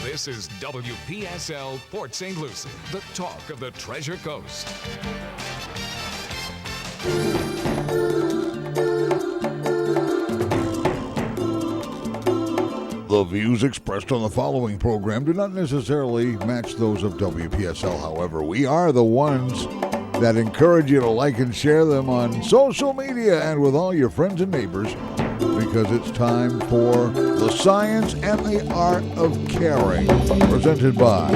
This is WPSL Port St. Lucie, the talk of the Treasure Coast. The views expressed on the following program do not necessarily match those of WPSL. However, we are the ones that encourage you to like and share them on social media and with all your friends and neighbors, because it's time for the science and the art of caring, presented by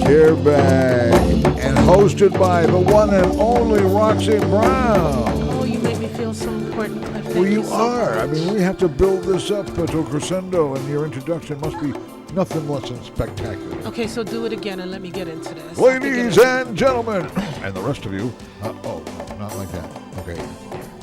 Carebag and hosted by the one and only Roxy Brown. Oh, you make me feel so important, Cliff. Well, you are. I mean, we have to build this up to a crescendo, and your introduction must be nothing less than spectacular. Okay, so do it again and let me get into this. Ladies and gentlemen, and the rest of you, not like that. Okay.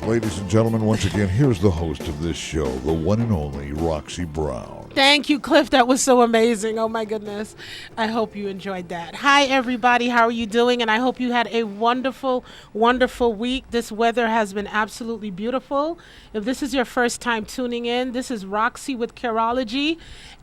Ladies and gentlemen, once again, here's the host of this show, the one and only Roxy Brown. Thank you, Cliff. That was so amazing. Oh, my goodness. I hope you enjoyed that. Hi, everybody. How are you doing? And I hope you had a wonderful, wonderful week. This weather has been absolutely beautiful. If this is your first time tuning in, this is Roxy with Careology,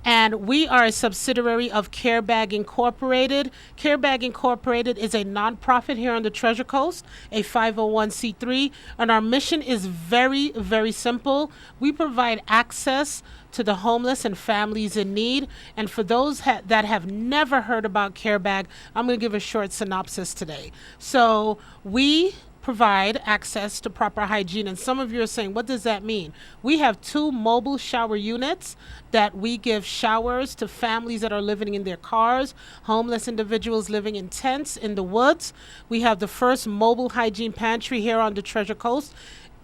and we are a subsidiary of Carebag Incorporated. Carebag Incorporated is a nonprofit here on the Treasure Coast, a 501c3, and our mission is very, very simple. We provide access to the homeless and families in need. And for those that have never heard about Carebag, I'm going to give a short synopsis today. So we provide access to proper hygiene. And some of you are saying, what does that mean? We have 2 mobile shower units that we give showers to families that are living in their cars, homeless individuals living in tents in the woods. We have the first mobile hygiene pantry here on the Treasure Coast.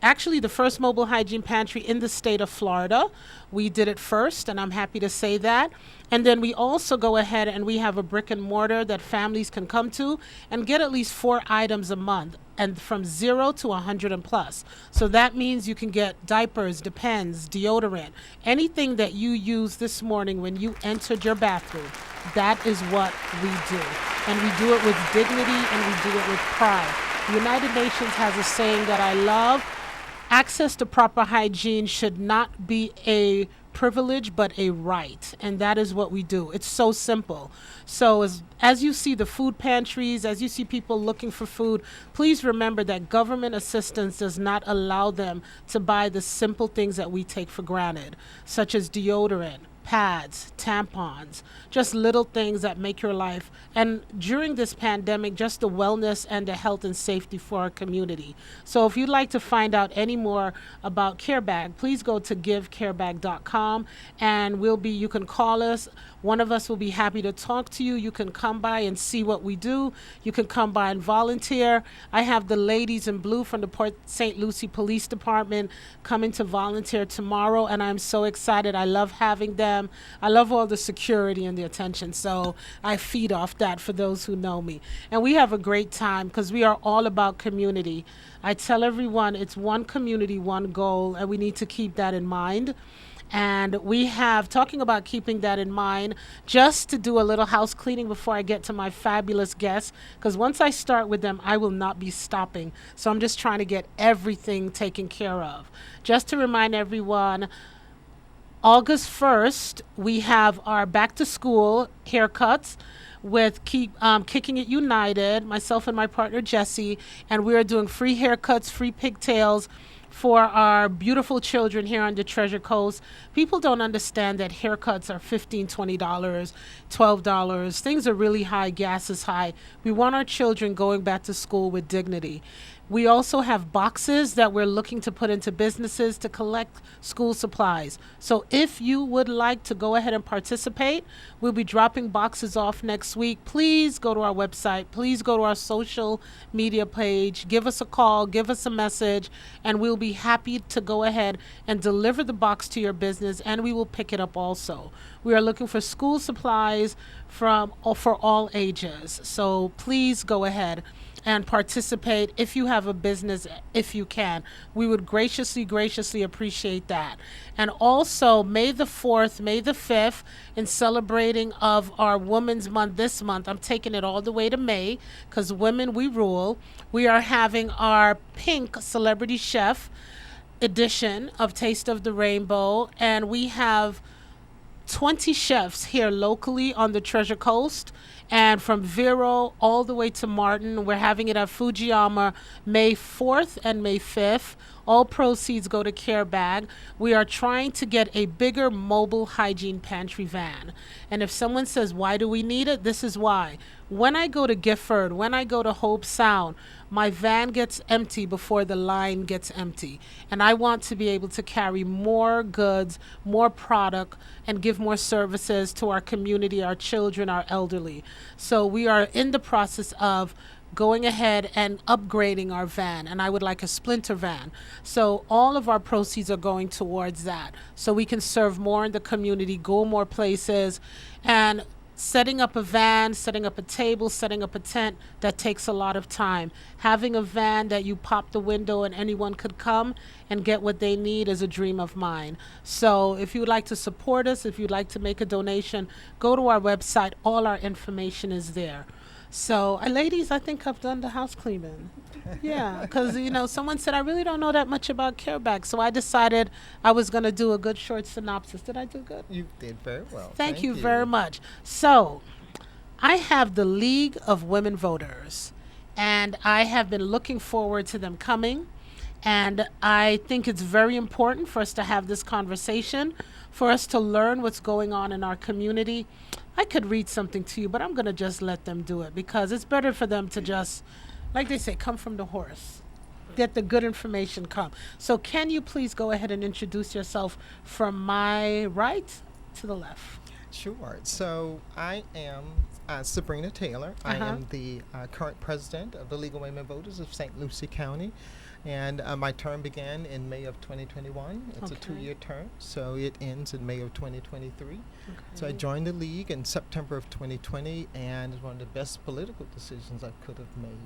Actually, the first mobile hygiene pantry in the state of Florida. We did it first, and I'm happy to say that. And then we also go ahead and we have a brick and mortar that families can come to and get at least 4 items a month, and from 0 to 100 and plus. So that means you can get diapers, Depends, deodorant, anything that you used this morning when you entered your bathroom. That is what we do. And we do it with dignity and we do it with pride. The United Nations has a saying that I love. Access to proper hygiene should not be a privilege, but a right. And that is what we do. It's so simple. So as you see the food pantries, as you see people looking for food, please remember that government assistance does not allow them to buy the simple things that we take for granted, such as deodorant, pads, tampons, just little things that make your life. And during this pandemic, just the wellness and the health and safety for our community. So if you'd like to find out any more about Carebag, please go to givecarebag.com and you can call us. One of us will be happy to talk to you. You can come by and see what we do. You can come by and volunteer. I have the ladies in blue from the Port St. Lucie Police Department coming to volunteer tomorrow, and I'm so excited. I love having them. I love all the security and the attention, so I feed off that for those who know me. And we have a great time because we are all about community. I tell everyone it's one community, one goal, and we need to keep that in mind. And we have, talking about keeping that in mind, just to do a little house cleaning before I get to my fabulous guests, because once I start with them, I will not be stopping. So I'm just trying to get everything taken care of. Just to remind everyone, August 1st, we have our back to school haircuts with Kicking It United, myself and my partner Jesse, and we are doing free haircuts, free pigtails for our beautiful children here on the Treasure Coast. People don't understand that haircuts are $15, $20, $12. Things are really high. Gas is high. We want our children going back to school with dignity. We also have boxes that we're looking to put into businesses to collect school supplies. So if you would like to go ahead and participate, we'll be dropping boxes off next week. Please go to our website. Please go to our social media page. Give us a call. Give us a message. And we'll be happy to go ahead and deliver the box to your business, and we will pick it up also. We are looking for school supplies for all ages. So please go ahead and participate if you have a business, if you can. We would graciously appreciate that. And also, May the 4th, May the 5th, in celebrating of our Women's Month this month, I'm taking it all the way to May, because women, we rule. We are having our pink celebrity chef edition of Taste of the Rainbow, and we have 20 chefs here locally on the Treasure Coast, and from Vero all the way to Martin. We're having it at Fujiyama May 4th and May 5th. All proceeds go to Carebag. We are trying to get a bigger mobile hygiene pantry van. And if someone says, why do we need it? This is why. When I go to Gifford, when I go to Hope Sound, my van gets empty before the line gets empty. And I want to be able to carry more goods, more product, and give more services to our community, our children, our elderly. So we are in the process of going ahead and upgrading our van, and I would like a splinter van. So all of our proceeds are going towards that, so we can serve more in the community, go more places, and setting up a van, setting up a table, setting up a tent, that takes a lot of time. Having a van that you pop the window and anyone could come and get what they need is a dream of mine. So if you'd like to support us, if you'd like to make a donation, go to our website. All our information is there. So, ladies, I think I've done the house cleaning. Yeah, because, someone said I really don't know that much about Carebag, so I decided I was going to do a good short synopsis. Did I do good? You did very well. Thank you very much. So, I have the League of Women Voters, and I have been looking forward to them coming, and I think it's very important for us to have this conversation, for us to learn what's going on in our community. I could read something to you, but I'm going to just let them do it, because it's better for them to just, like they say, come from the horse. Get the good information come. So can you please go ahead and introduce yourself from my right to the left? Sure. So I am Sabrina Taylor. I am the current president of the League of Women Voters of St. Lucie County. And my term began in May of 2021. It's a 2-year term, so it ends in May of 2023. So I joined the League in September of 2020, and it's one of the best political decisions I could have made.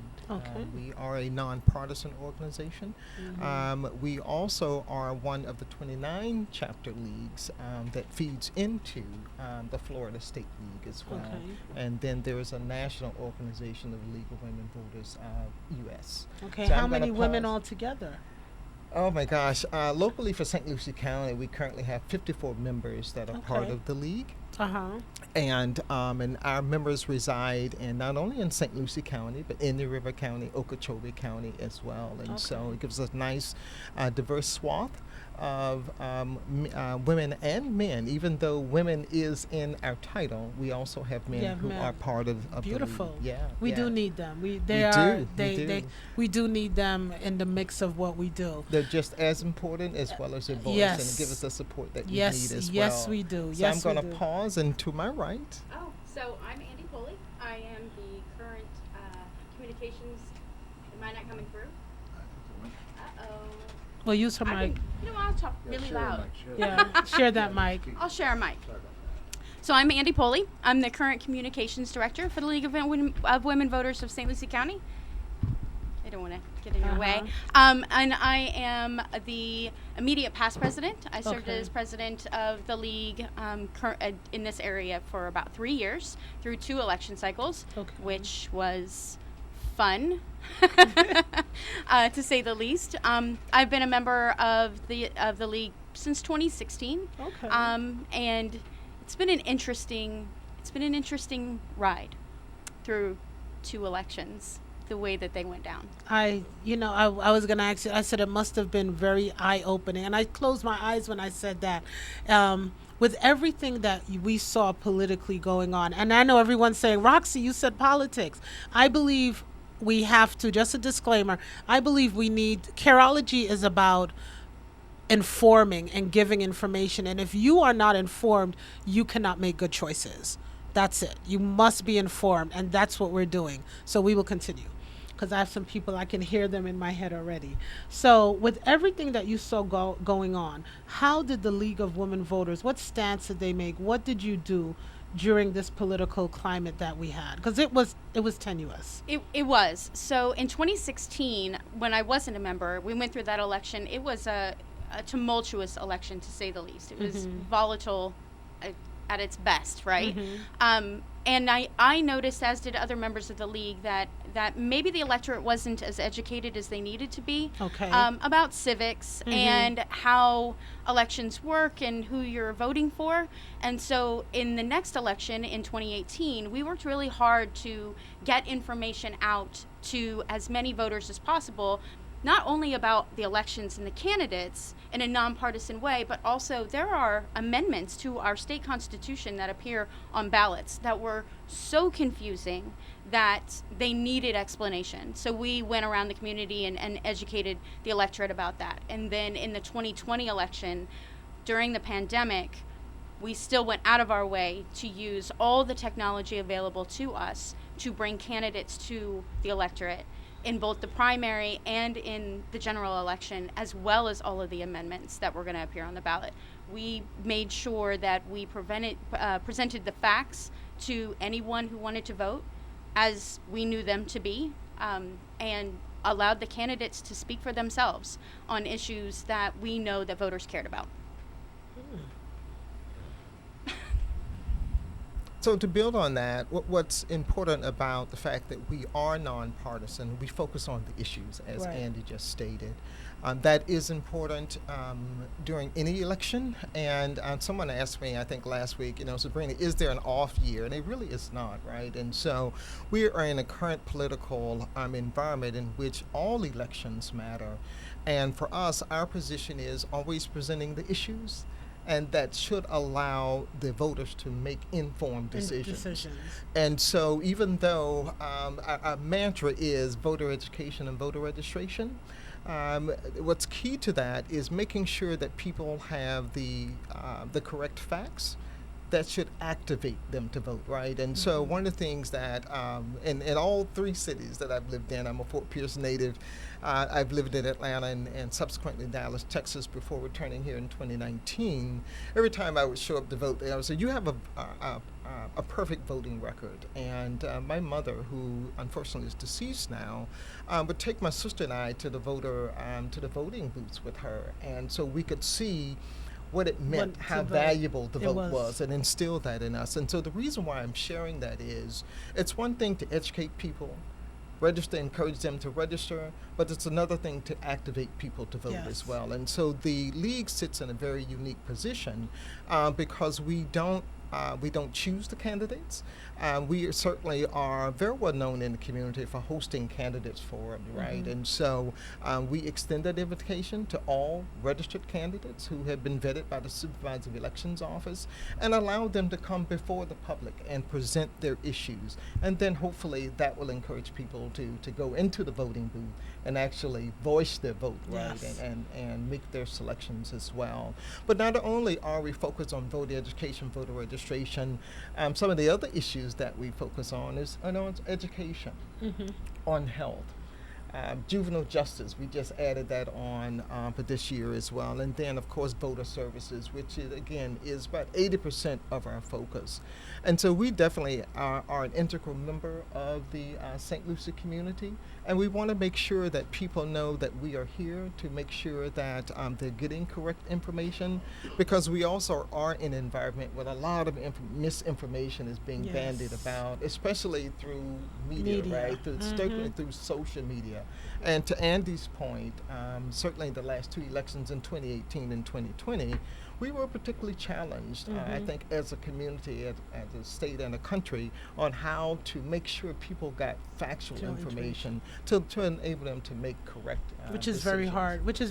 We are a nonpartisan organization. We also are one of the 29 chapter leagues that feeds into the Florida State League as well. And then there is a national organization of the League of Women Voters, U.S. So how many women altogether? Oh my gosh. Locally for St. Lucie County, we currently have 54 members that are part of the league. And our members reside in not only in St. Lucie County, but in the River County, Okeechobee County as well. And so it gives us a nice diverse swath of women and men. Even though women is in our title, we also have men who are part of Beautiful. The league. We do need them. We do need them in the mix of what we do. They're just as important as well as your voice, and give us the support that you need as well. Yes, we do. So I'm going to pause, and to my right. Oh, so I'm Andi Poley. I am the current communications. Am I not coming through? Well, use her mic. I'll talk really loud. Share that mic. I'll share a mic. So I'm Andi Poley. I'm the current communications director for the League of Women Voters of St. Lucie County. I don't want to get in your way. And I am the immediate past president. I served as president of the league in this area for about 3 years through 2 election cycles, which was fun, to say the least. I've been a member of the league since 2016, and it's been an interesting ride through 2 elections, the way that they went down. I was going to ask you, I said it must have been very eye-opening, and I closed my eyes when I said that. With everything that we saw politically going on, and I know everyone's saying, Roxy, you said politics. I believe we have to, just a disclaimer, I believe we need, Careology is about informing and giving information, and if you are not informed, you cannot make good choices. That's it. You must be informed, and that's what we're doing. So we will continue, because I have some people, I can hear them in my head already. So with everything that you saw going on, how did the League of Women Voters, what stance did they make? What did you do during this political climate that we had? Because it was tenuous. It was. So in 2016, when I wasn't a member, we went through that election. It was a tumultuous election, to say the least. It was volatile at its best, right? And I noticed, as did other members of the league, that that maybe the electorate wasn't as educated as they needed to be about civics and how elections work and who you're voting for. And so in the next election in 2018, we worked really hard to get information out to as many voters as possible, not only about the elections and the candidates in a nonpartisan way, but also there are amendments to our state constitution that appear on ballots that were so confusing that they needed explanation. So we went around the community and educated the electorate about that. And then in the 2020 election, during the pandemic, we still went out of our way to use all the technology available to us to bring candidates to the electorate in both the primary and in the general election, as well as all of the amendments that were going to appear on the ballot. We made sure that we presented the facts to anyone who wanted to vote as we knew them to be, and allowed the candidates to speak for themselves on issues that we know that voters cared about. So to build on that, what's important about the fact that we are nonpartisan, we focus on the issues, as Andi just stated. That is important during any election. And someone asked me, I think last week, Sabrina, is there an off year? And it really is not, right? And so we are in a current political environment in which all elections matter. And for us, our position is always presenting the issues, and that should allow the voters to make informed decisions. And so even though our mantra is voter education and voter registration, what's key to that is making sure that people have the correct facts that should activate them to vote, right? And so one of the things that in all three cities that I've lived in, I'm a Fort Pierce native. I've lived in Atlanta and subsequently Dallas, Texas before returning here in 2019. Every time I would show up to vote, they would say, you have a perfect voting record. And my mother, who unfortunately is deceased now, would take my sister and I to the voting booths with her. And so we could see what it meant, how valuable the vote was, and instill that in us. And so the reason why I'm sharing that is, it's one thing to educate people, register, encourage them to register, but it's another thing to activate people to vote as well. And so the league sits in a very unique position because we don't choose the candidates. We certainly are very well known in the community for hosting candidates forums, right? And so we extend that invitation to all registered candidates who have been vetted by the Supervisor of Elections Office and allow them to come before the public and present their issues. And then hopefully that will encourage people to go into the voting booth and actually voice their vote, right? And make their selections as well. But not only are we focused on voter education, voter registration, some of the other issues that we focus on is education, on health, juvenile justice. We just added that on for this year as well. And then, of course, voter services, which is, again, is about 80% of our focus. And so we definitely are an integral member of the St. Lucie community. And we want to make sure that people know that we are here to make sure that they're getting correct information, because we also are in an environment where a lot of misinformation is being bandied about, especially through media. Right? Certainly through social media. And to Andi's point, certainly the last two elections in 2018 and 2020, we were particularly challenged, I think, as a community, as a state and a country, on how to make sure people got factual information to enable them to make correct which is decisions.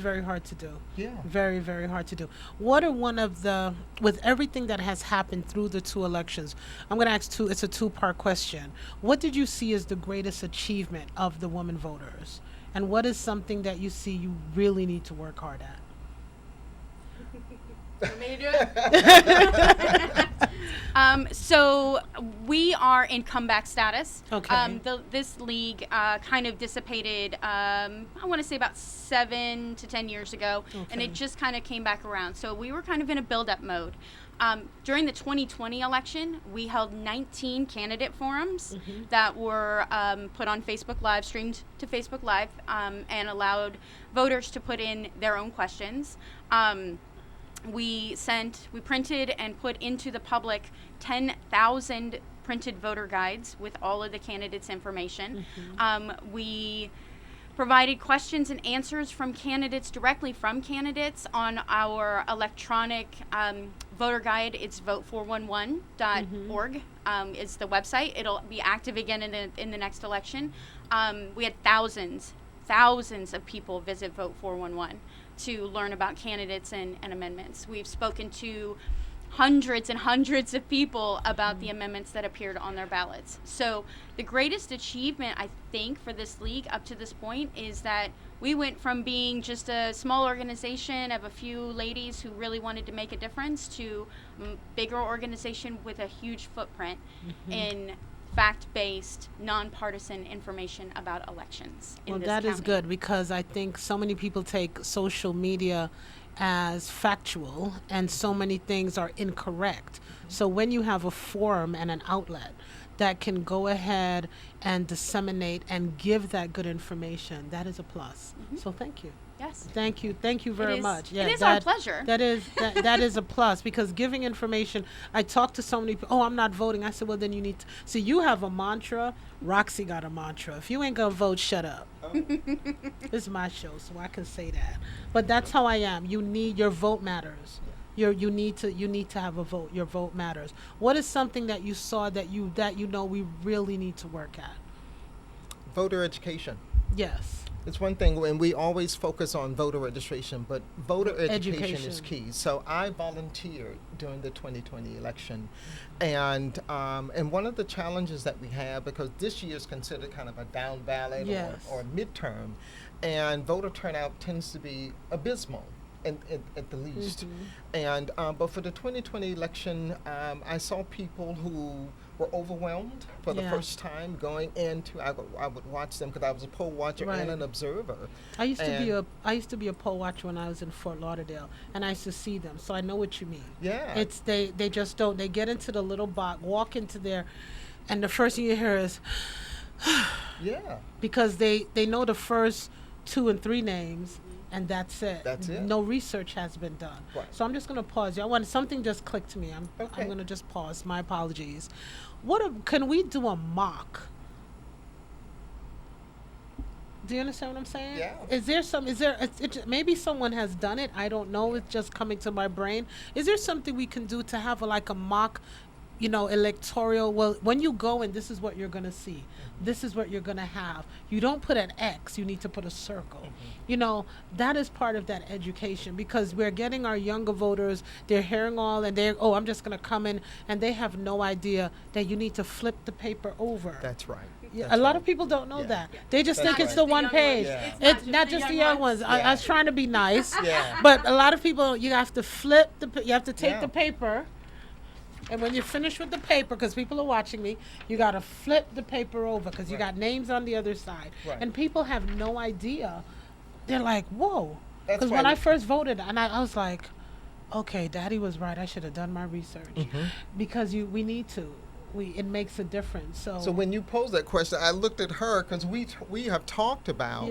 Very hard to do. Yeah. Very, very hard to do. What are one of with everything that has happened through the two elections, I'm going to ask it's a two-part question. What did you see as the greatest achievement of the women voters? And what is something that you see you really need to work hard at? Want me to do it? So we are in comeback status. Okay. This league kind of dissipated, I want to say about 7 to 10 years ago, and it just kind of came back around. So we were kind of in a build-up mode. During the 2020 election, we held 19 candidate forums that were put on Facebook Live, streamed to Facebook Live, and allowed voters to put in their own questions. we printed and put into the public 10,000 printed voter guides with all of the candidates' information. We provided questions and answers from candidates, directly from candidates, on our electronic voter guide. It's vote411.org is the website. It'll be active again in the next election. We had thousands of people visit Vote 411 to learn about candidates and amendments. We've spoken to hundreds and hundreds of people about the amendments that appeared on their ballots. So the greatest achievement, I think, for this league up to this point is that we went from being just a small organization of a few ladies who really wanted to make a difference to a bigger organization with a huge footprint in fact-based, nonpartisan information about elections in this that county. is good, because I think so many people take social media as factual and so many things are incorrect. So when you have a forum and an outlet that can go ahead and disseminate and give that good information, that is a plus. So thank you. Yes. Thank you very much. It is our pleasure. That is a plus, because giving information, I talk to so many people, oh, I'm not voting. I said, well, then you need to. See, you have a mantra. Roxy got a mantra. If you ain't going to vote, shut up. This is my show, so I can say that. But that's how I am. You need, your vote matters. You need to have a vote. Your vote matters. What is something that you saw that you know we really need to work at? Voter education. Yes. It's one thing when we always focus on voter registration, but voter education is key. So I volunteered during the 2020 election, and one of the challenges that we have, because this year is considered kind of a down ballot or midterm, and voter turnout tends to be abysmal. At the least. And but for the 2020 election, I saw people who were overwhelmed for the first time going into. I would watch them because I was a poll watcher and an observer. I used to be a poll watcher when I was in Fort Lauderdale, and I used to see them, so I know what you mean. Yeah. It's they just don't. They get into the little box, walk into there, and the first thing you hear is, yeah, because they know the first 2 and 3 names. And that's it. That's it. No research has been done. Right. So I'm just going to pause. Something just clicked to me. I'm going to just pause. My apologies. Can we do a mock? Do you understand what I'm saying? Yeah. Maybe someone has done it. I don't know. It's just coming to my brain. Is there something we can do to have a mock, electoral? Well, when you go in, this is what you're going to see. This is what you're going to have. You don't put an X, you need to put a circle. That is part of that education, because we're getting our younger voters, they're hearing all, and I'm just going to come in, and they have no idea that you need to flip the paper over. That's right. A lot of people don't know that. They just think it's the one page. Yeah. It's not just the young ones. I was trying to be nice, Yeah. but a lot of people, you have to flip you have to take the paper. And when you're finished with the paper, because people are watching me, you got to flip the paper over, because you got names on the other side. Right. And people have no idea. They're like, whoa. That's Because why when I first voted, and I was like, okay, Daddy was right. I should have done my research. Because we need to. It makes a difference. So when you posed that question, I looked at her, because we have talked about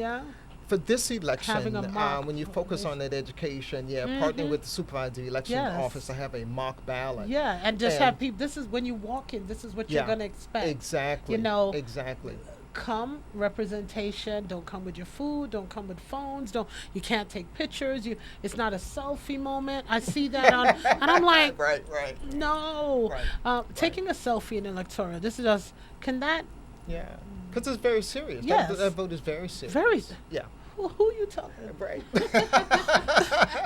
for this election, having a mock when you focus on that education, partnering with the supervisory election office to have a mock ballot. Yeah, and just have people. This is when you walk in. This is what you're going to expect. Exactly. Exactly. Come representation. Don't come with your food. Don't come with phones. You can't take pictures. It's not a selfie moment. I see that and I'm like, right. No. Taking a selfie in electoral. This is us. Can that? Yeah. Because it's very serious. Yes. That vote is very serious. Yeah. Who you telling? Right.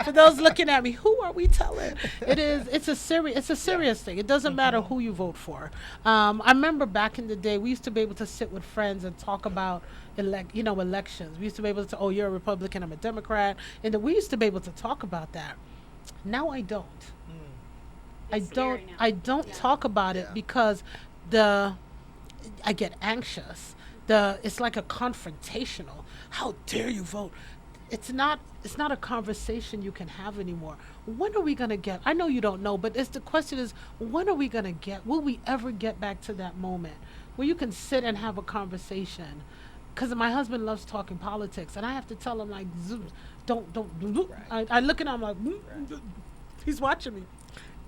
For those looking at me, who are we telling? It's a serious thing. It doesn't matter who you vote for. I remember back in the day, we used to be able to sit with friends and talk about elections. We used to be able to, oh, you're a Republican, I'm a Democrat, and we used to be able to talk about that. Now I don't. I don't talk about it because I get anxious. It's like a confrontational. How dare you vote? It's not a conversation you can have anymore. When are we going to get? I know you don't know, but the question is, when are we going to get? Will we ever get back to that moment where you can sit and have a conversation? Because my husband loves talking politics, and I have to tell him, like, don't. I look at him, I'm like, He's watching me.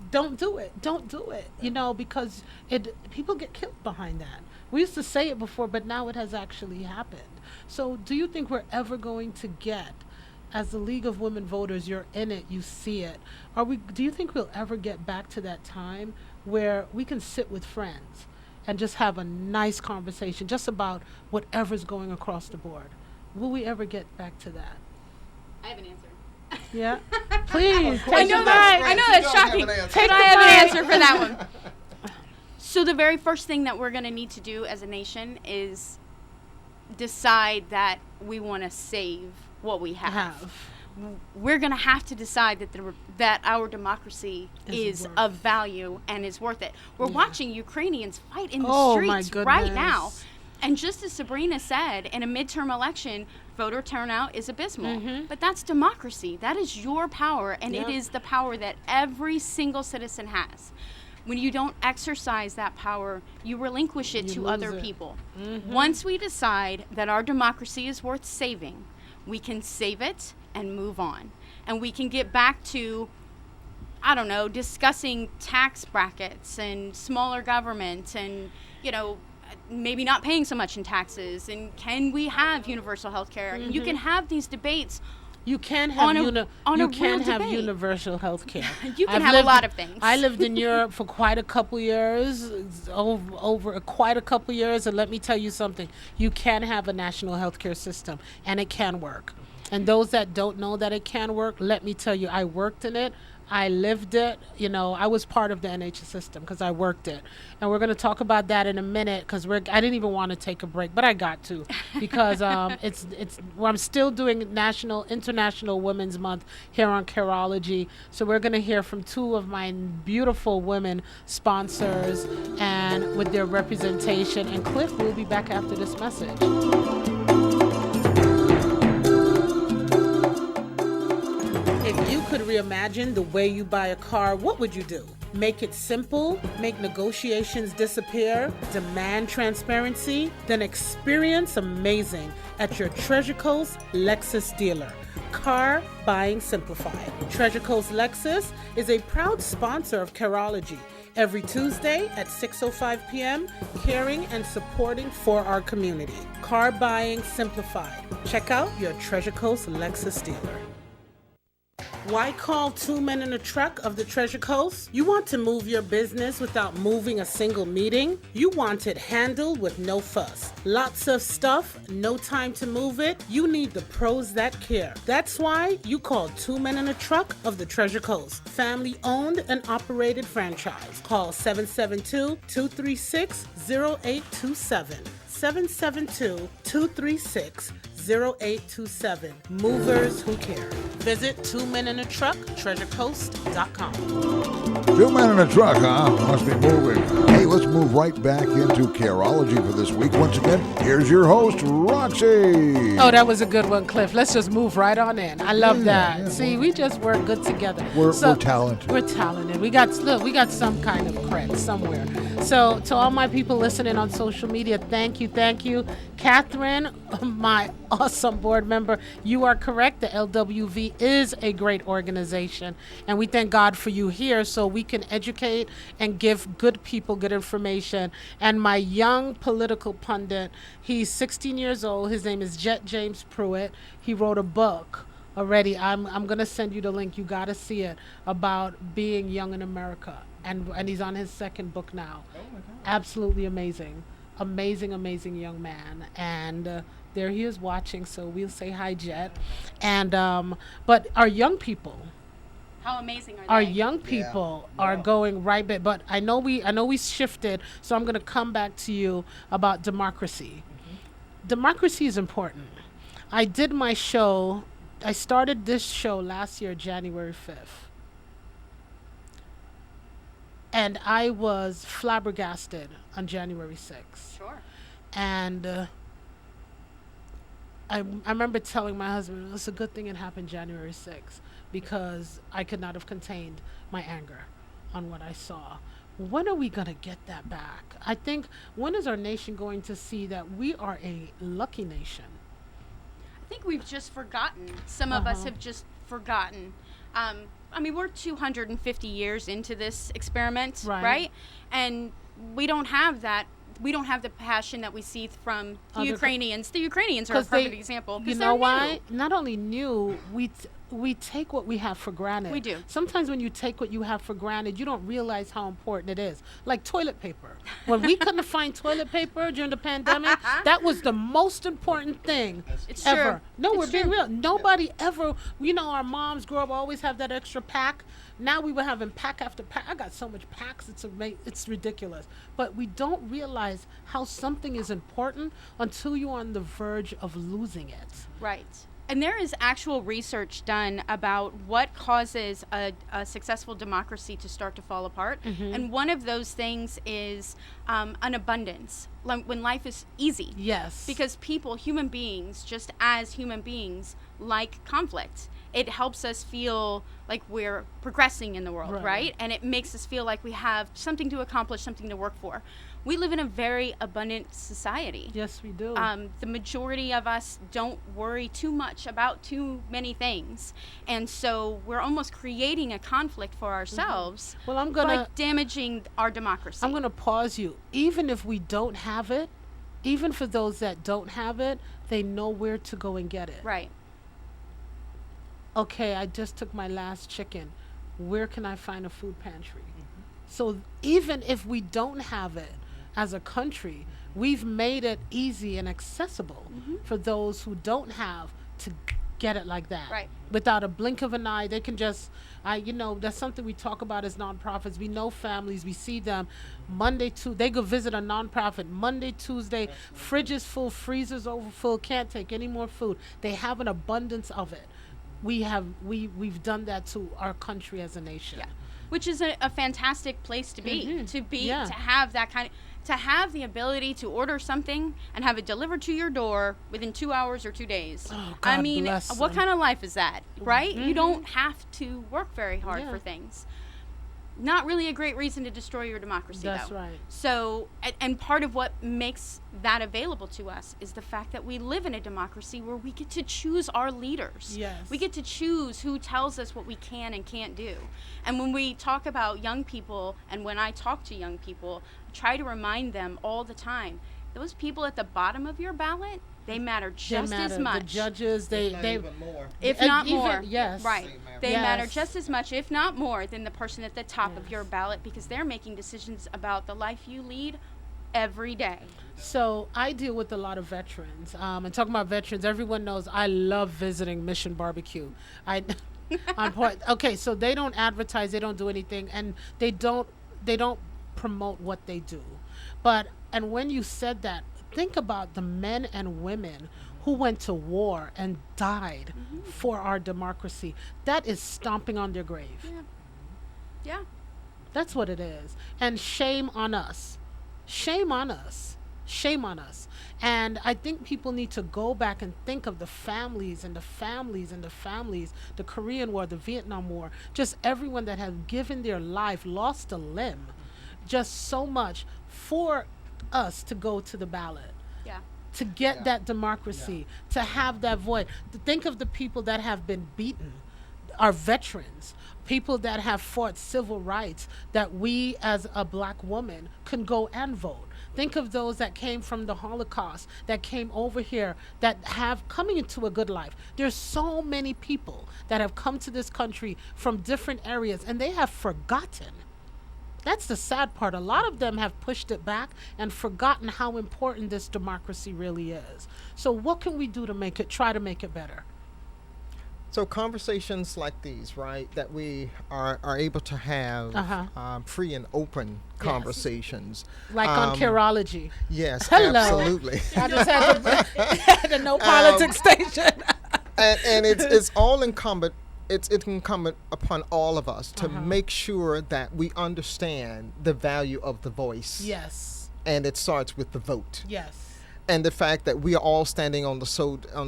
Don't do it. Don't do it. Because people get killed behind that. We used to say it before, but now it has actually happened. So do you think we're ever going to get, as the League of Women Voters, you're in it, you see it. Do you think we'll ever get back to that time where we can sit with friends and just have a nice conversation just about whatever's going across the board? Will we ever get back to that? I have an answer. Yeah? Please. I know that's shocking. Take I have an answer for that one. So the very first thing that we're going to need to do as a nation is decide that we want to save what we have. We're going to have to decide that our democracy is of value and is worth it. We're watching Ukrainians fight in the streets right now. And just as Sabrina said, in a midterm election, voter turnout is abysmal. But that's democracy. That is your power, and it is the power that every single citizen has. When you don't exercise that power, you relinquish it to other people. Once we decide that our democracy is worth saving, we can save it and move on. And we can get back to, discussing tax brackets and smaller government and, maybe not paying so much in taxes. And can we have universal health care? You can have these debates. You can have universal health care. You can have a lot of things. I lived in Europe for quite a couple years, over quite a couple years, and let me tell you something. You can have a national health care system, and it can work. And those that don't know that it can work, let me tell you, I worked in it. I lived it. I was part of the NHS system because I worked it. And we're going to talk about that in a minute because I didn't even want to take a break, but I got to because I'm still doing International Women's Month here on Careology. So we're going to hear from two of my beautiful women sponsors and with their representation. And Cliff will be back after this message. If you could reimagine the way you buy a car, what would you do? Make it simple, make negotiations disappear, demand transparency, then experience amazing at your Treasure Coast Lexus dealer. Car buying simplified. Treasure Coast Lexus is a proud sponsor of Careology. Every Tuesday at 6:05 p.m., caring and supporting for our community. Car buying simplified. Check out your Treasure Coast Lexus dealer. Why call two men in a truck of the Treasure Coast? You want to move your business without moving a single meeting? You want it handled with no fuss. Lots of stuff, no time to move it? You need the pros that care. That's why you call two men in a truck of the Treasure Coast. Family owned and operated franchise. Call 772-236-0827. 772-236-0827. Movers who care. Visit Two Men in a Truck, treasurecoast.com. Two men in a truck, huh? Must be moving. Hey, let's move right back into Careology for this week. Once again, here's your host, Roxy. Oh, that was a good one, Cliff. Let's just move right on in. I love that. Yeah, see, we just work good together. We're talented. We're talented. We got some kind of cred somewhere. So to all my people listening on social media, thank you. Catherine, my awesome board member, you are correct. The LWV is a great organization, and we thank God for you here so we can educate and give good people good information. And my young political pundit, he's 16 years old. His name is Jet James Pruitt. He wrote a book already. I'm going to send you the link. You got to see it, about being young in America. And he's on his second book now. Oh my God. Absolutely amazing. Amazing young man. And there he is watching, so we'll say hi, Jet. And but our young people, how amazing are they? Our young people are going right back. But I know we shifted, so I'm going to come back to you about democracy. Democracy is important. I did my show. I started this show last year, January 5th. And I was flabbergasted on January 6th. Sure. And I remember telling my husband, it's a good thing it happened January 6th because I could not have contained my anger on what I saw. When are we going to get that back? I think, when is our nation going to see that we are a lucky nation? I think we've just forgotten. Some of us have just forgotten. we're 250 years into this experiment, Right. right? And we don't have that. We don't have the passion that we see from the Ukrainians. The Ukrainians are a perfect example. You know why? Not only new, we take what we have for granted. We do. Sometimes when you take what you have for granted, you don't realize how important it is. Like toilet paper. When we couldn't find toilet paper during the pandemic, that was the most important thing It's ever. true. No, It's we're being true. real. Nobody ever, our moms grew up always have that extra pack. Now we were having pack after pack. I got so much packs, it's ridiculous. But we don't realize how something is important until you're on the verge of losing it. Right. And there is actual research done about what causes a successful democracy to start to fall apart. And one of those things is an abundance, when life is easy. Yes. Because people, human beings, just as human beings, like conflict. It helps us feel like we're progressing in the world, right? And it makes us feel like we have something to accomplish, something to work for. We live in a very abundant society. Yes, we do. The majority of us don't worry too much about too many things. And so we're almost creating a conflict for ourselves Well, by damaging our democracy. I'm going to pause you. Even if we don't have it, even for those that don't have it, they know where to go and get it. Right. Okay, I just took my last chicken. Where can I find a food pantry? So even if we don't have it as a country, we've made it easy and accessible for those who don't have to get it like that. Right. Without a blink of an eye, they can just, that's something we talk about as nonprofits. We know families, we see them they go visit a nonprofit Monday, Tuesday, fridge is full, freezer's overfull, can't take any more food. They have an abundance of it. We've done that to our country as a nation. Yeah. Which is a fantastic place to be, to have that kind of, to have the ability to order something and have it delivered to your door within 2 hours or 2 days. Oh, God bless what them. kind of life is that, right? You don't have to work very hard for things. Not really a great reason to destroy your democracy, That's though. right. So, and part of what makes that available to us is the fact that we live in a democracy where we get to choose our leaders. Yes. We get to choose who tells us what we can and can't do. And when we talk about young people, and when I talk to young people, I try to remind them all the time, those people at the bottom of your ballot, they matter just as much. The judges, they even more. If not even- more. yes. Right. They Yes. matter just as much, if not more, than the person at the top of your ballot, because they're making decisions about the life you lead every day. So I deal with a lot of veterans. And talking about veterans, everyone knows I love visiting Mission Barbecue. Okay, so they don't advertise, they don't do anything, and they don't promote what they do. And when you said that, think about the men and women who went to war and died for our democracy. That is stomping on their grave. Yeah. That's what it is. And shame on us. Shame on us. Shame on us. And I think people need to go back and think of the families and the families and the families, the Korean War, the Vietnam War, just everyone that has given their life, lost a limb, just so much for us to go to the ballot. Yeah. To get that democracy, to have that voice. To think of the people that have been beaten, our veterans, people that have fought civil rights, that we as a black woman can go and vote. Think of those that came from the Holocaust, that came over here, that have coming into a good life. There's so many people that have come to this country from different areas, and they have forgotten. That's the sad part. A lot of them have pushed it back and forgotten how important this democracy really is. So what can we do to try to make it better? So conversations like these, right, that we are able to have free and open conversations. Like on Careology. Yes, Hello. absolutely. I just had the no politics station. and it's all incumbent. It's incumbent upon all of us to make sure that we understand the value of the voice. Yes. And it starts with the vote. Yes. and the fact that we are all standing on the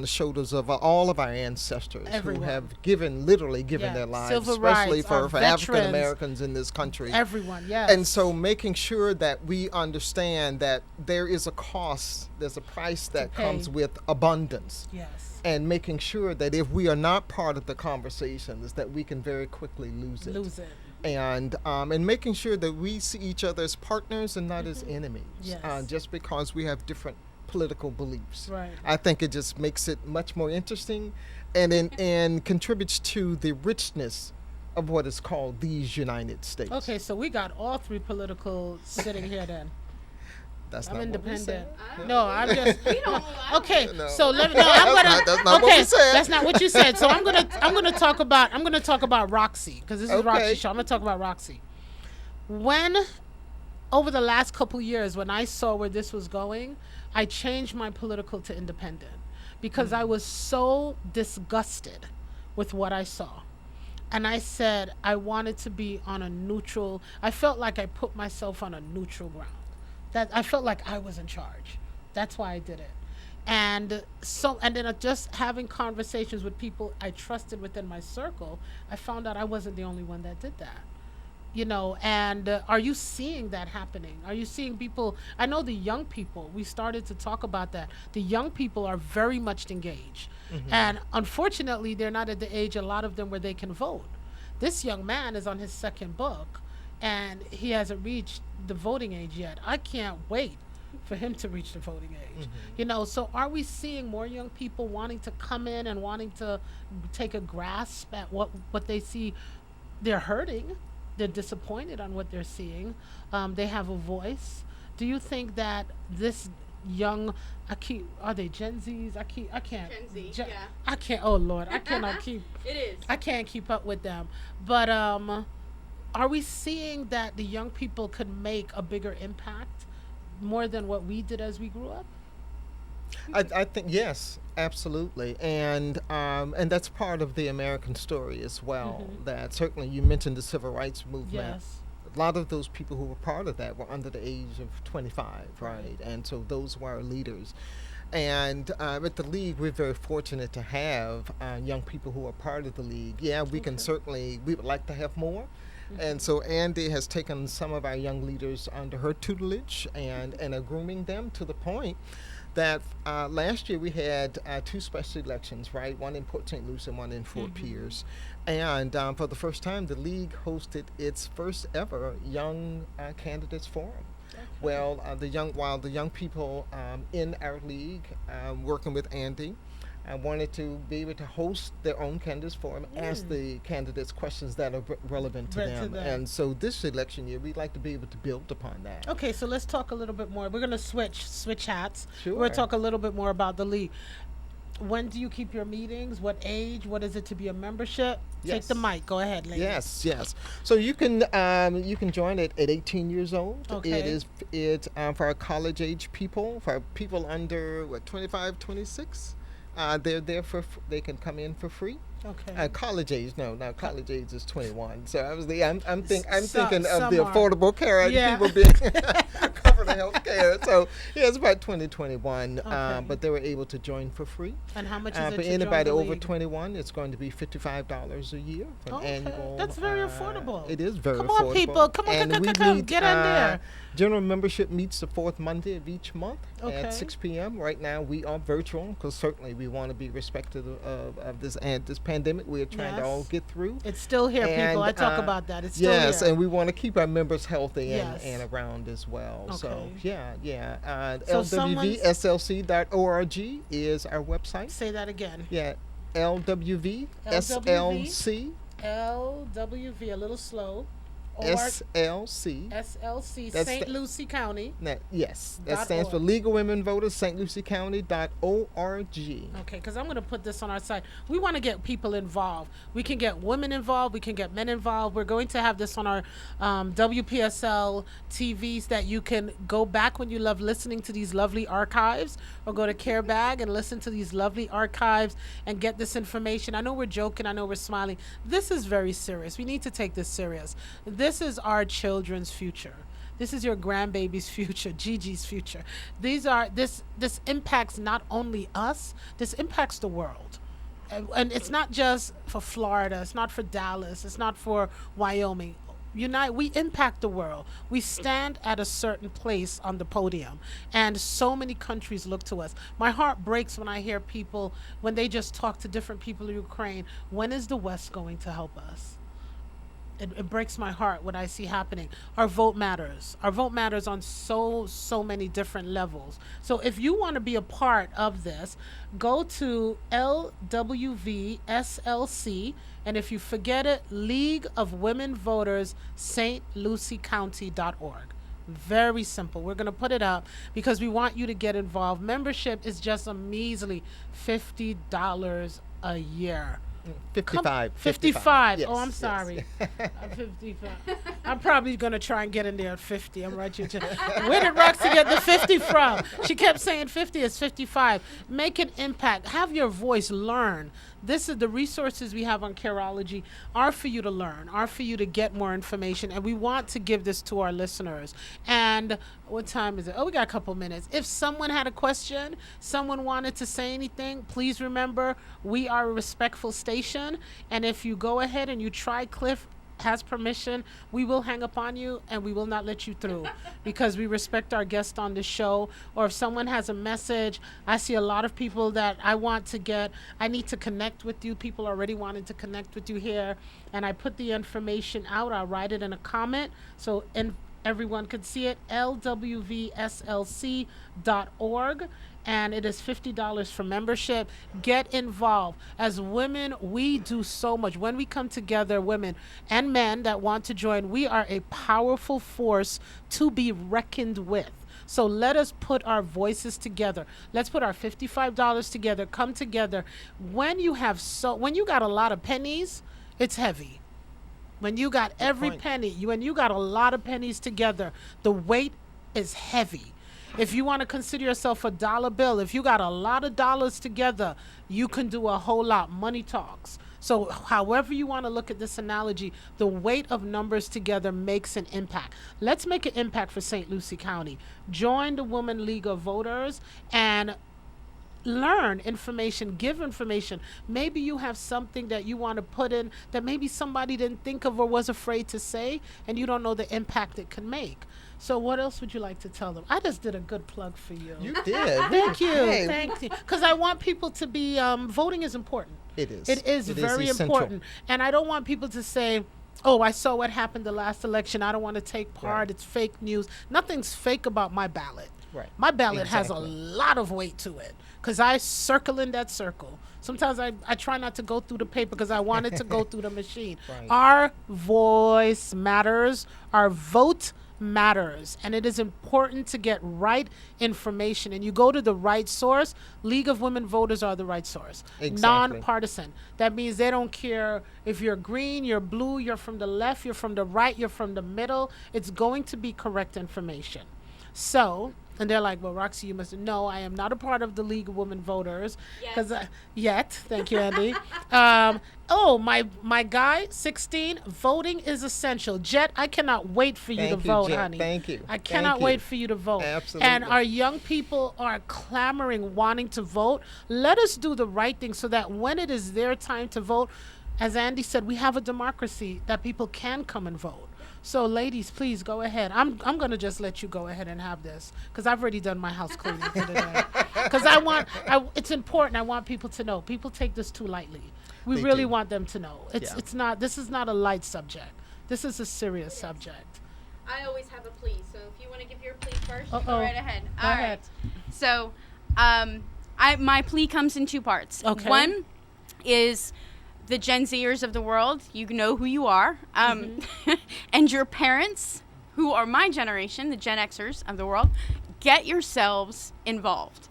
shoulders of all of our ancestors Everyone. who have literally given their lives, Civil especially rights, our for African veterans. Americans in this country. Everyone, yes. And so making sure that we understand that there is a cost, there's a price that pay. comes with abundance. Yes. And making sure that if we are not part of the conversations, that we can very quickly lose it. Lose it. And making sure that we see each other as partners and not as enemies, Yes. just because we have different political beliefs. Right. I think it just makes it much more interesting, and contributes to the richness of what is called these United States. Okay, so we got all three political sitting here then. That's I'm not independent. what we said. No, I'm just. We don't allow Okay, No. so let me. No, I'm gonna. That's not what we said. That's not what you said. So I'm gonna talk about Roxy, because this is Okay. Roxy's show. I'm gonna talk about Roxy. When, over the last couple years, when I saw where this was going, I changed my political to independent, because I was so disgusted with what I saw. And I said I wanted to be on a neutral. I felt like I put myself on a neutral ground. That I felt like I was in charge. That's why I did it. And then just having conversations with people I trusted within my circle, I found out I wasn't the only one that did that. And are you seeing that happening? Are you seeing people? I know the young people, we started to talk about that. The young people are very much engaged. And unfortunately, they're not at the age, a lot of them, where they can vote. This young man is on his second book, and he hasn't reached the voting age yet. I can't wait for him to reach the voting age. So are we seeing more young people wanting to come in and wanting to take a grasp at what they see? They're hurting. They're disappointed on what they're seeing. They have a voice. Do you think that this young, are they Gen Zs? I can't. Gen Z, Gen- yeah. I can't, oh Lord, I cannot keep. It is. I can't keep up with them. But are we seeing that the young people could make a bigger impact more than what we did as we grew up? I think yes, absolutely, and that's part of the American story as well. That certainly, you mentioned the civil rights movement. Yes. A lot of those people who were part of that were under the age of 25, right? And so those were our leaders. And at the league, we're very fortunate to have young people who are part of the league. Yeah, we can certainly, we would like to have more. And so Andi has taken some of our young leaders under her tutelage and are grooming them to the point that last year we had 2 special elections, right? One in Port St. Lucie and one in Fort Pierce. And for the first time, the league hosted its first ever Young Candidates Forum. Well, the young people in our league, working with Andi, wanted to be able to host their own candidates forum, ask the candidates questions that are relevant to them. And so this election year, we'd like to be able to build upon that. Okay, so let's talk a little bit more. We're going to switch hats. Sure. We're going to talk a little bit more about the league. When do you keep your meetings? What age? What is it to be a membership? Take Yes. the mic. Go ahead, lady. Yes. So you can join it at 18 years old. Okay. It's for our college age people, for people under 25, 26. They're there they can come in for free. Okay. College age, no, college age is 21. So I'm thinking of Some the are. Affordable Care Act, Yeah. people being covered in health care. So yeah, it's about 2021. Okay. But they were able to join for free. And how much is it For to anybody join the over league? 21, it's going to be $55 a year for an annual. That's very affordable. It is very Come affordable. on, people. Come on, And we come. meet, Get in there. General membership meets the 4th Monday of each month Okay. at 6 p.m. Right now we are virtual because certainly we want to be respectful of this pandemic we're trying to all Yes. get through. It's still here, people. And, I talk about that. It's still yes, here. and we want to keep our members healthy Yes. and around as well. So Okay. yeah. So LWVSLC.org is our website. Say that again. Yeah, LWVSLC. LWV, a little slow. SLC. SLC, That's St. the- Lucie County. Yes, that .org. stands for League of Women Voters, St. Lucie County.org. Okay, because I'm going to put this on our site. We want to get people involved. We can get women involved. We can get men involved. We're going to have this on our WPSL TVs that you can go back when you love listening to these lovely archives, or go to Carebag and listen to these lovely archives and get this information. I know we're joking. I know we're smiling. This is very serious. We need to take this serious. This is our children's future. This is your grandbaby's future, Gigi's future. This impacts not only us, this impacts the world. And it's not just for Florida, it's not for Dallas, it's not for Wyoming. We impact the world. We stand at a certain place on the podium, and so many countries look to us. My heart breaks when I hear people, when they just talk to different people in Ukraine, when is the West going to help us? It breaks my heart what I see happening. Our vote matters. Our vote matters on so many different levels. So if you want to be a part of this, go to LWVSLC, and if you forget it, League of Women Voters, stluciecounty.org. Very simple. We're going to put it up because we want you to get involved. Membership is just a measly $50 a year. 55. 55. Yes, Oh, I'm yes. sorry. I'm 55. I'm probably going to try and get in there at 50. I'm right. Where did Roxy get the 50 from? She kept saying 50 is 55. Make an impact. Have your voice. Learn. This is the resources we have on Careology are for you to learn, are for you to get more information, and we want to give this to our listeners. And what time is it? Oh, we got a couple minutes. If someone had a question, someone wanted to say anything, please remember we are a respectful station, and if you go ahead and you try Cliff has permission, we will hang up on you and we will not let you through because we respect our guests on the show. Or if someone has a message, I see a lot of people that I need to connect with you. People already wanted to connect with you here, and I put the information out. I'll write it in a comment so everyone could see it. LWVSLC.org. And it is $50 for membership. Get involved. As women, we do so much. When we come together, women and men that want to join, we are a powerful force to be reckoned with. So let us put our voices together. Let's put our $55 together. Come together. When you got a lot of pennies, it's heavy. When you got when you got a lot of pennies together, the weight is heavy. If you want to consider yourself a dollar bill, if you got a lot of dollars together, you can do a whole lot. Money talks. So however you want to look at this analogy, the weight of numbers together makes an impact. Let's make an impact for St. Lucie County. Join the Women League of Voters and learn information, give information. Maybe you have something that you want to put in that maybe somebody didn't think of or was afraid to say, and you don't know the impact it can make. So what else would you like to tell them? I just did a good plug for you. You did. Thank you. Hey. Thank you. Because I want people to be, voting is important. It is. It is very important. And I don't want people to say, oh, I saw what happened the last election. I don't want to take part. Right. It's fake news. Nothing's fake about my ballot. Right. My ballot has a lot of weight to it because I circle in that circle. Sometimes I try not to go through the paper because I want it to go through the machine. Right. Our voice matters. Our vote matters, and it is important to get right information, and you go to the right source. League of Women Voters are the right source. Exactly. Non-partisan. That means they don't care if you're green, you're blue, you're from the left, you're from the right, you're from the middle. It's going to be correct information. So, and they're like, well, Roxy, you must know I am not a part of the League of Women Voters. Yet. Thank you, Andy. My guy, 16, voting is essential. Jet, I cannot wait for you to vote, Jet. honey. Thank you. I cannot wait for you to vote. Absolutely. And our young people are clamoring, wanting to vote. Let us do the right thing so that when it is their time to vote, as Andy said, we have a democracy that people can come and vote. So, ladies, please go ahead. I'm going to just let you go ahead and have this because I've already done my house cleaning for the day. Because it's important. I want people to know. People take this too lightly. We really want them to know. This is not a light subject. This is a serious subject. I always have a plea, so if you want to give your plea first, go right ahead. Go ahead. So, my plea comes in two parts. Okay. One is the Gen Zers of the world. You know who you are. And your parents, who are my generation, the Gen Xers of the world, get yourselves involved.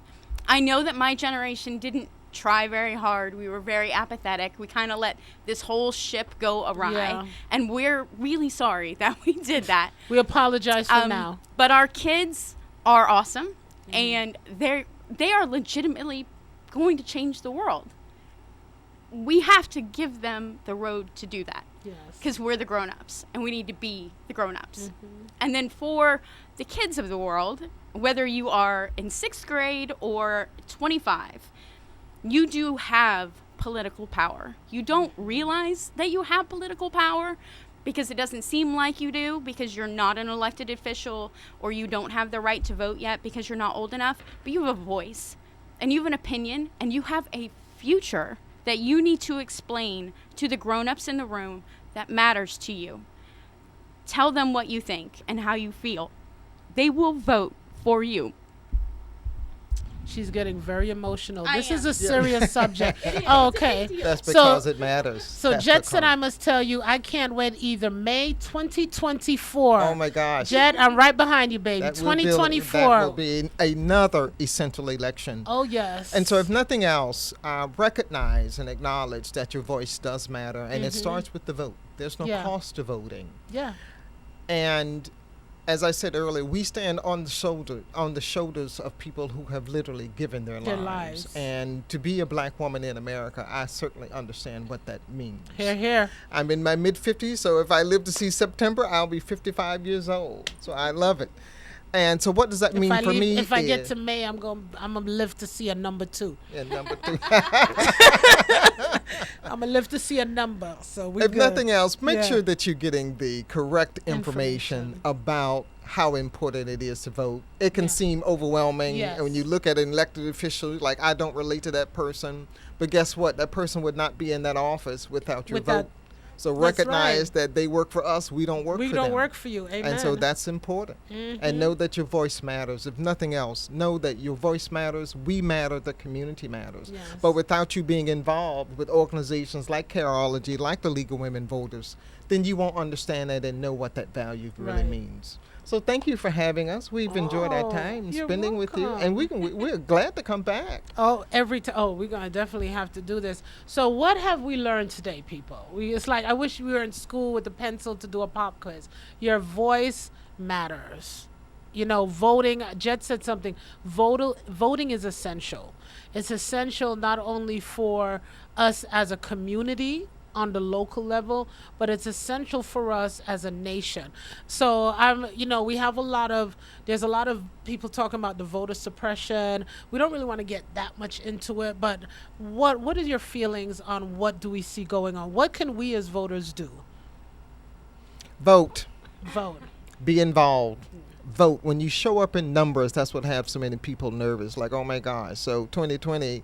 I know that my generation didn't try very hard. We were very apathetic. We kind of let this whole ship go awry. Yeah. And we're really sorry that we did that. We apologize for now. But our kids are awesome, and they are legitimately going to change the world. We have to give them the road to do that. Yes. Because we're the grown-ups, and we need to be the grown-ups. And then for the kids of the world, whether you are in 6th grade or 25, you do have political power. You don't realize that you have political power because it doesn't seem like you do, because you're not an elected official, or you don't have the right to vote yet because you're not old enough, but you have a voice, and you have an opinion, and you have a future that you need to explain to the grown-ups in the room that matters to you. Tell them what you think and how you feel. They will vote for you. She's getting very emotional. I This am. is a serious subject. Oh, okay. That's because it matters. So That's Jetson, because- I must tell you, I can't wait either May 2024. Oh my gosh. Jet, I'm right behind you, baby. That will be- 2024. That will be another essential election. Oh, yes. And so, if nothing else, recognize and acknowledge that your voice does matter, and it starts with the vote. There's no Yeah. cost to voting. Yeah. And as I said earlier, we stand on the shoulders of people who have literally given their lives. And to be a black woman in America, I certainly understand what that means. Here, here. I'm in my mid-50s, so if I live to see September, I'll be 55 years old. So I love it. And so what does that mean for me? If I get is- to May, I'm gonna live to see a number 2. Yeah, number 2. I'm gonna live to see a number. So we. If good. nothing else, make Yeah. sure that you're getting the correct information about how important it is to vote. It can seem overwhelming Yes. when you look at an elected official, like, I don't relate to that person. But guess what? That person would not be in that office without your Without- vote. So That's recognize right. that they work for us. We don't work We for don't them. work for you. Amen. And so that's important. And know that your voice matters. If nothing else, know that your voice matters. We matter. The community matters. Yes. But without you being involved with organizations like Careology, like the League of Women Voters, then you won't understand it and know what that value really Right. means. So thank you for having us. We've enjoyed our time you're spending with you, and we're glad to come back. Oh, every time. Oh, we're gonna definitely have to do this. So, what have we learned today, people? It's like I wish we were in school with a pencil to do a pop quiz. Your voice matters. You know, voting. Jet said something. Voting is essential. It's essential not only for us as a community on the local level, but it's essential for us as a nation. So we have there's a lot of people talking about the voter suppression. We don't really want to get that much into it, but what are your feelings on what do we see going on? What can we as voters do? Vote. Vote. Be involved. Vote. When you show up in numbers, that's what has so many people nervous. Like, oh my gosh. So 2020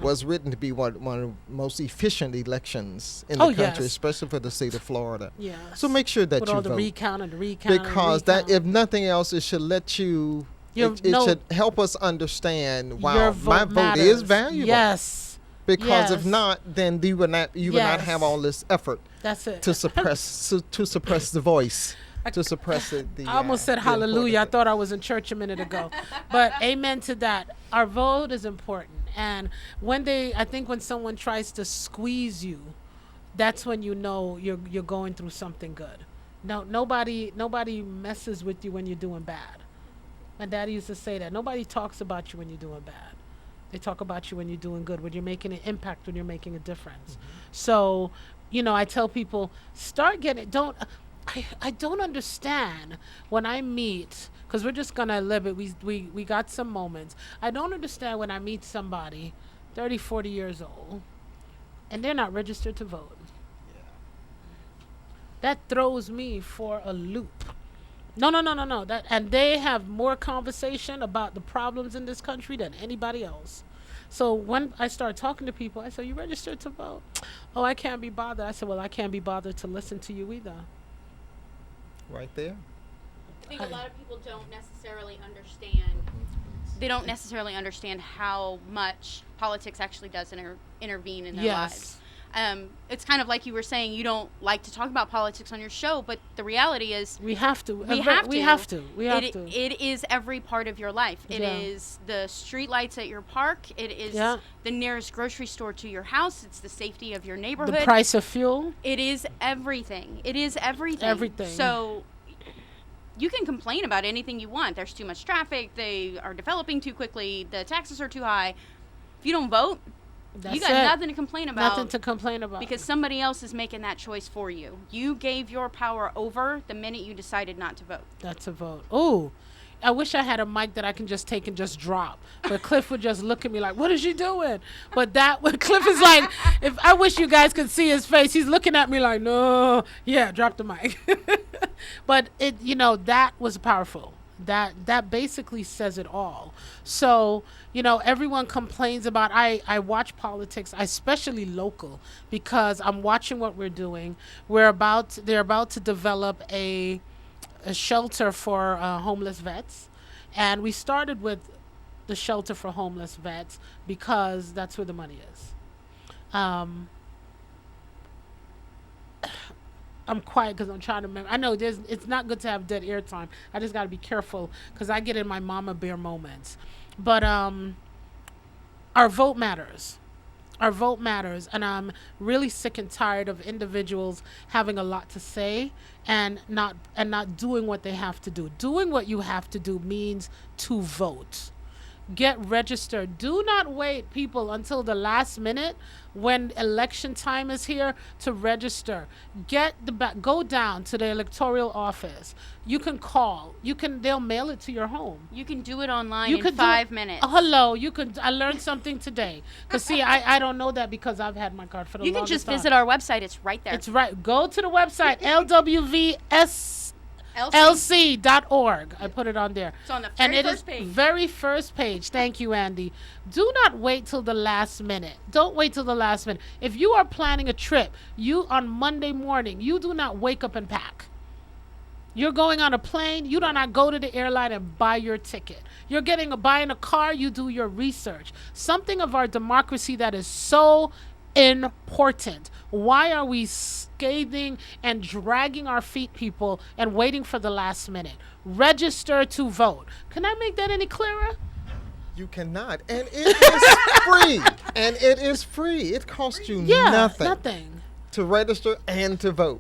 was written to be one of the most efficient elections in the country, yes. especially for the state of Florida. Yes. So make sure that With you all the vote. recount and the recount. Because and recount. that, if nothing else, it should let you. It should help us understand. Your Wow, vote my vote matters. is valuable. Yes. Because if Yes. not, then you would not Yes. have all this effort That's it. to suppress the voice. To suppress it. I almost said the hallelujah. I important thought I was in church a minute ago. But amen to that. Our vote is important. And I think when someone tries to squeeze you, that's when you know you're going through something good. No, nobody messes with you when you're doing bad. My daddy used to say that. Nobody talks about you when you're doing bad. They talk about you when you're doing good, when you're making an impact, when you're making a difference. So, I tell people, start getting, I don't understand when I meet, because we're just going to live it. We got some moments. I don't understand when I meet somebody 30, 40 years old, and they're not registered to vote. That throws me for a loop. No. And they have more conversation about the problems in this country than anybody else. So when I start talking to people, I say, you registered to vote? Oh, I can't be bothered. I said, well, I can't be bothered to listen to you either. Right there. I think a lot of people don't necessarily understand. They don't necessarily understand how much politics actually does intervene in their lives. It's kind of like you were saying, you don't like to talk about politics on your show, but the reality is we have to. We have to. It It is every part of your life. It is the street lights at your park. It is the nearest grocery store to your house. It's the safety of your neighborhood. The price of fuel. It is everything. It is everything. Everything. So you can complain about anything you want. There's too much traffic. They are developing too quickly. The taxes are too high. If you don't vote, That's you got it. nothing to complain about. Nothing to complain about. Because somebody else is making that choice for you. You gave your power over the minute you decided not to vote. That's a vote. Ooh. I wish I had a mic that I can just take and just drop. But Cliff would just look at me like, what is she doing? But Cliff is like, if I wish you guys could see his face. He's looking at me like, no. Yeah, drop the mic. But that was powerful. That basically says it all. So, everyone complains about, I watch politics, especially local, because I'm watching what we're doing. They're about to develop a shelter for homeless vets. And we started with the shelter for homeless vets because that's where the money is. I'm quiet because I'm trying to remember. I know it's not good to have dead air time. I just got to be careful because I get in my mama bear moments. But our vote matters. Our vote matters. And I'm really sick and tired of individuals having a lot to say and not doing what they have to do. Doing what you have to do means to vote. Get registered. Do not wait, people, until the last minute when election time is here to register. Go down to the electoral office. You can call. They'll mail it to your home. You can do it online in 5 minutes. Hello. I learned something today. Because see, I don't know that because I've had my card for the longest time. You can just visit our website. It's right there. It's right. Go to the website, LWVSLC.org. I put it on there. It's on the very first page. Thank you, Andi. Do not wait till the last minute. Don't wait till the last minute. If you are planning a trip, on Monday morning, you do not wake up and pack. You're going on a plane, you do not go to the airline and buy your ticket. You're buying a car, you do your research. Something of our democracy that is so important. Why are we scathing and dragging our feet, people, and waiting for the last minute? Register to vote. Can I make that any clearer? You cannot. And it is free. And it is free. It costs you nothing to register and to vote.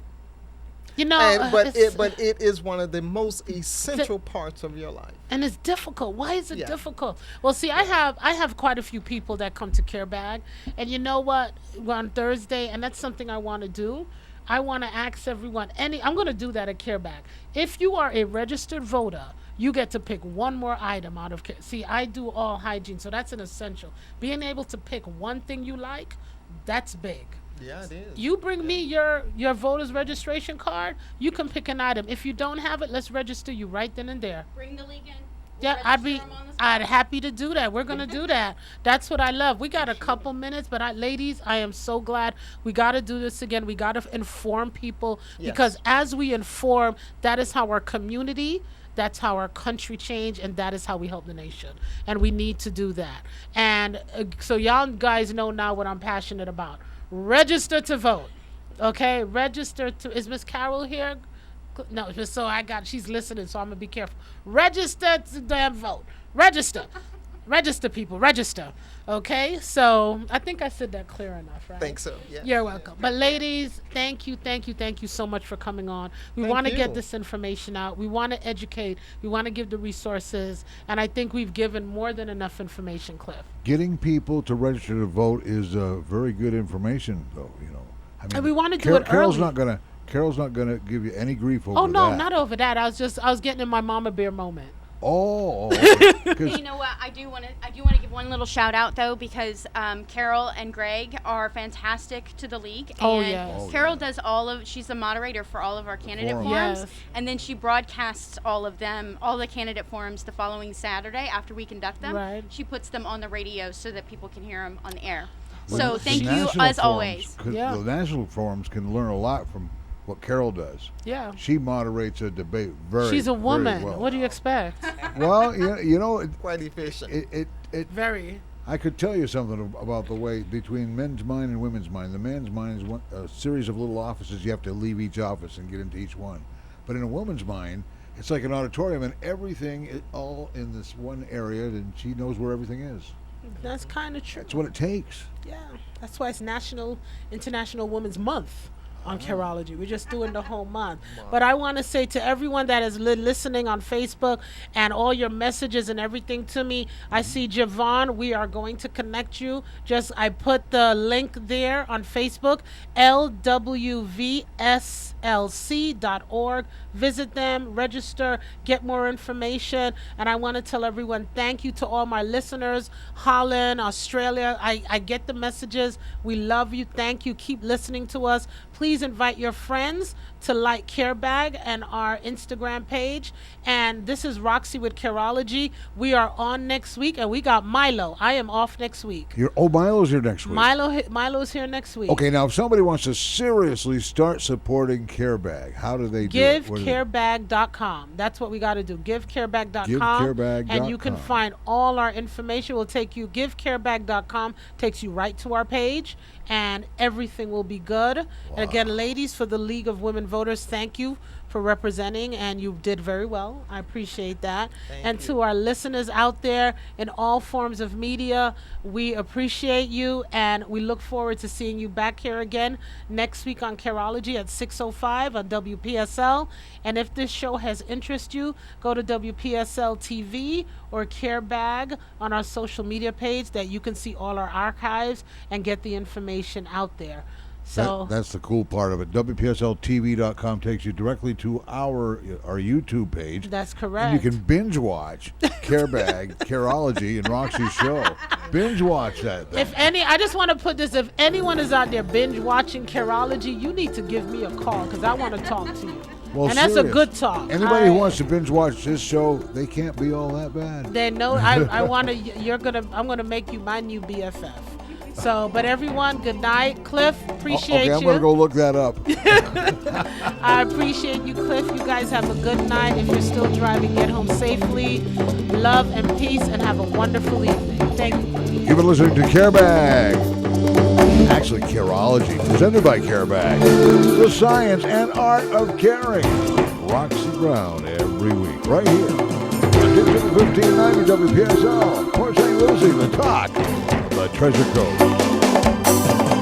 But it is one of the most essential parts of your life. And it's difficult. Why is it difficult? Well, see, I have quite a few people that come to Carebag, and you know what? We're on Thursday, and that's something I want to do. I want to ask everyone. I'm going to do that at Carebag. If you are a registered voter, you get to pick one more item out of care. See, I do all hygiene, so that's an essential. Being able to pick one thing you like, that's big. Yeah, it is. You bring me your voter's registration card, you can pick an item. If you don't have it, let's register you right then and there. Bring the league in. Yeah, I'd happy to do that. We're going to do that. That's what I love. We got a couple minutes, but ladies, I am so glad we got to do this again. We got to inform people because as we inform, that is how our community, that's how our country change, and that is how we help the nation. And we need to do that. And so y'all guys know now what I'm passionate about. Register to vote. Okay? Is Miss Carol here? No, she's listening, so I'm going to be careful. Register to damn vote. Register. Register, people. Register. Okay? So I think I said that clear enough, right? I think so, yeah. You're welcome. But ladies, thank you so much for coming on. We want to get this information out. We want to educate. We want to give the resources. And I think we've given more than enough information, Cliff. Getting people to register to vote is very good information, though, and we want to do it Carol's early. Carol's not gonna give you any grief over that. Oh no, not over that. I was getting in my mama bear moment. Oh. You know what? I do want to give one little shout out though because Carol and Greg are fantastic to the league. And Carol does she's the moderator for all of our candidate forums, and then she broadcasts all the candidate forums the following Saturday after we conduct them. Right. She puts them on the radio so that people can hear them on the air. Well, so thank you as always. The national forums can learn a lot from what Carol does. Yeah. She moderates a debate very She's a woman. Very well. What do you expect? Well, it's quite efficient. Very. I could tell you something about the way between men's mind and women's mind. The men's mind is a series of little offices. You have to leave each office and get into each one. But in a woman's mind, it's like an auditorium and everything is all in this one area, and she knows where everything is. That's kind of true. That's what it takes. Yeah. That's why it's International Women's Month. on Careology. We're just doing the whole month. But I want to say to everyone that is listening on Facebook and all your messages and everything to me, I see Javon. We are going to connect you. I put the link there on Facebook, lwvslc.org. Visit them, register, get more information. And I want to tell everyone thank you to all my listeners, Holland, Australia. I get the messages. We love you. Thank you. Keep listening to us. Please invite your friends to like Carebag and our Instagram page. And this is Roxy with Careology. We are on next week, and we got Milo. I am off next week. Milo's here next week. Milo's here next week. Okay, now if somebody wants to seriously start supporting Carebag, how do they do it? GiveCarebag.com. That's what we got to do. GiveCarebag.com. GiveCarebag.com. And you can find all our information. Will take you. GiveCarebag.com takes you right to our page, and everything will be good. Wow. And again, ladies, for the League of Women Voters, thank you for representing, and you did very well. I appreciate that. Thank you. To our listeners out there in all forms of media, we appreciate you, and we look forward to seeing you back here again next week on Careology at 6:05 on WPSL. And if this show has interest you, go to WPSL TV or Carebag on our social media page that you can see all our archives and get the information out there. So that's the cool part of it. WPSLTV.com takes you directly to our YouTube page. That's correct. And you can binge watch Carebag, Careology, and Roxy's show. Binge watch that thing. I just want to put this, if anyone is out there binge watching Careology, you need to give me a call because I want to talk to you. Well, and that's a good talk. Anybody who wants to binge watch this show, they can't be all that bad. They know I'm gonna make you my new BFF. So, but everyone, good night. Cliff, appreciate you. Okay, I'm going to go look that up. I appreciate you, Cliff. You guys have a good night. If you're still driving, get home safely. Love and peace, and have a wonderful evening. Thank you. You've been listening to Carebag. Actually, Careology, presented by Carebag. The science and art of caring. Roxy Brown every week, right here. On Digital 1590 WPSL. Port St. Lucie, the talk. The Treasure Coast.